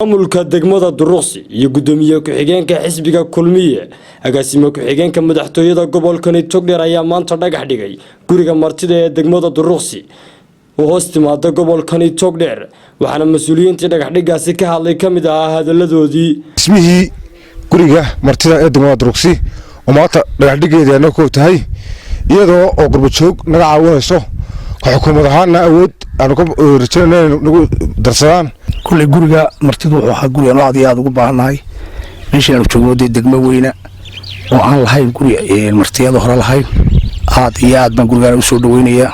Maamulka degmada Duruqsi iyo gudoomiye ku-xigeenka xisbiga kulmiye agaasimo ku-xigeenka madaxtooyada gobolka Togdheer ayaa maanta dhagax dhigay guriga martida ee degmada Duruqsi oo hoos timaada gobolka Togdheer waxaana mas'uuliyiinta dhagax dhigaasi ka hadlay kamid ah hadaladoodii ismihii guriga martida ee degmada Duruqsi oo maanta dhagax dhigeedana ku tahay iyadoo oo qurbo joog naga caawinayso xukuumad ahaana awood aan ku rajaynayno nagu darsadaan كل جورجا مرتدو وحق جورجا نوعدي هذا جوب عناي مش أنا بشوفه دي دقمة وينه وعن الهاي جورجا المرتيا ظهر الهاي هذه عاد من جورجا وسود وينيا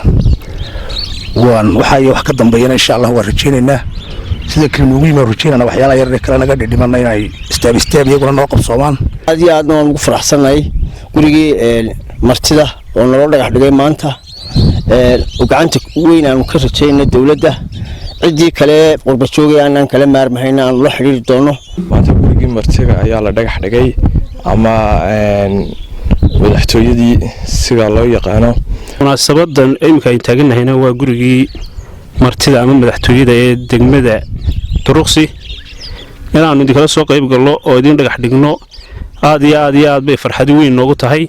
وحي وحكي ضمبينا إن شاء الله هو الرجال إنه سيدا كلموي من الرجال أنا وحيالا يرك أنا قاعد دي من هنا استاب يقول أنا واقف صوان هذه عاد نوع فرح سنة جورجي مرتدا ونروح لحد جاي مانتا وقعنت وين أنا مكسر شيء الدولة ده عدي كله قرب شوقي أنا كله مار محينا الله حرير دونه. ما تقول جي مرتجع أيا لا دقح دقي أما مدحتوي دي سجى الله يقانا. مناسبة أي مكان تاجنا هنا هو جورجي مرتجع أمام مدحتوي ده دجمدا تروقسي. أنا عندي كلا سوق يبقى الله أودين دقح دقنا عادي بفرحة وين نقطة هاي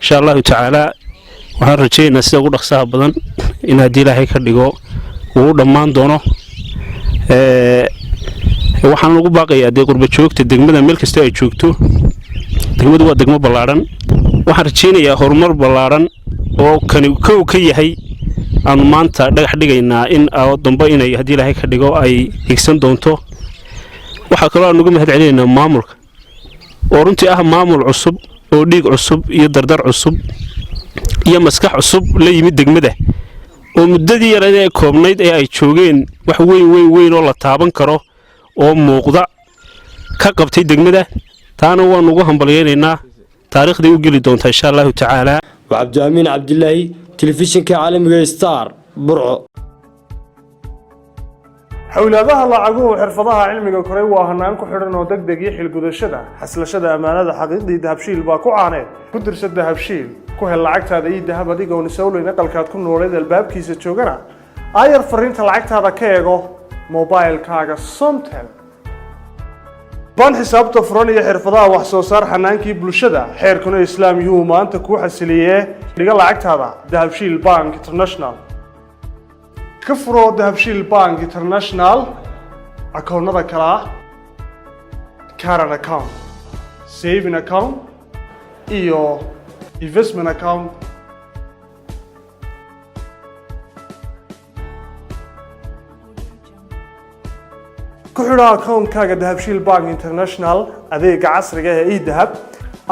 إن شاء الله تعالى وهالرجال ناس يقول أخسها بدن إن هدي له هيك دقوا. ودمان دونه waxaan ugu baaqayaa qurbo joogta degmada meel kasta ay joogto degmadu waa degmo ballaaran waxaan rajeynayaa horumar ballaaran oo kan ka yahay aan maanta dhagax dhigaynaa in dambe inay hadii ilaahay ka dhigo ay higsan doonto waxa kale oo nagu mahad celinaynaa maamulka oo runtii ah maamul cusub oo dhiig cusub iyo dardar cusub iyo maskax cusub la yimid degmada oo muddadii yar ee koobnayd ee ay joogeen wax weyn oo la taaban karo oo muuqda ka qabtay degmada taana waan ugu hambalyeynaa taariikhda u gali doonta insha Allah ta'ala wa Abdulaamin Abdullaahi telefishinka caalamiga Star Burco xawlaadaha lacaguhu xirfadaha cilmiga koray waa hanaan ku xidhan oo degdeg iyo xilgudashada xaslashada amaanada xaqiiqdii dahabshiil baa ku caaneed ku dirsada dahabshiil ku hel lacagtaada iyo dahab adigoon isawleyn aqalkaad ku nooleed albaabkiisa joogana ayar fariinta lacagtaada ka eego mobilkaaga Somtel baan xisaabta furan iyo xirfadaha wax soo saar xanaankii bulshada xeerkuna islaamiyuu maanta ku xasiliyee dhiga lacagtaada dahabshiil bank international كفرو دهبشيل بانك انترناشنال اكونada kala current account saving account iyo investment account ku xidha account-kaaga dahabshiil bank international adeega casriga ah ee dahab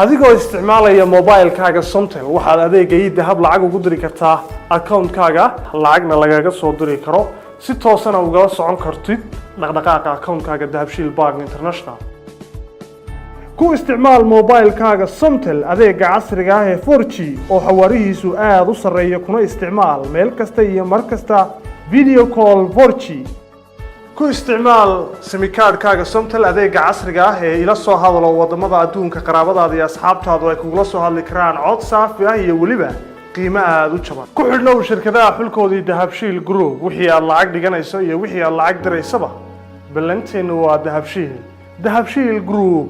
adigoo isticmaalaya mobilkaaga Somtel waxaad adeega dahab lacag ugu diri kartaa account-kaaga lacagna lagaga soo diri karo si toos ah uga socon kartid dhaqdhaqaaqa account-kaaga dahabshiil bank international ku isticmaal mobilkaaga Somtel adeega casriga ah ee 4G oo xawaarihiisu aad u sareeyo kuna isticmaal meel kasta iyo mar kasta video call 4G ku isticmaal simikaadkaaga Somtel adeega casriga ah ee ila soo hadalo wadamada adduunka qaraabadaada iyo asxaabtaadu ay kugu soo hadli karaan cod saafi ah iyo waliba qiimo aad u jaban ku xidhnow shirkadaha xulkoodii dahabshiil group wixii aad lacag dhiganayso iyo wixii aad lacag diraysaba ballanteenu waa dahabshiil group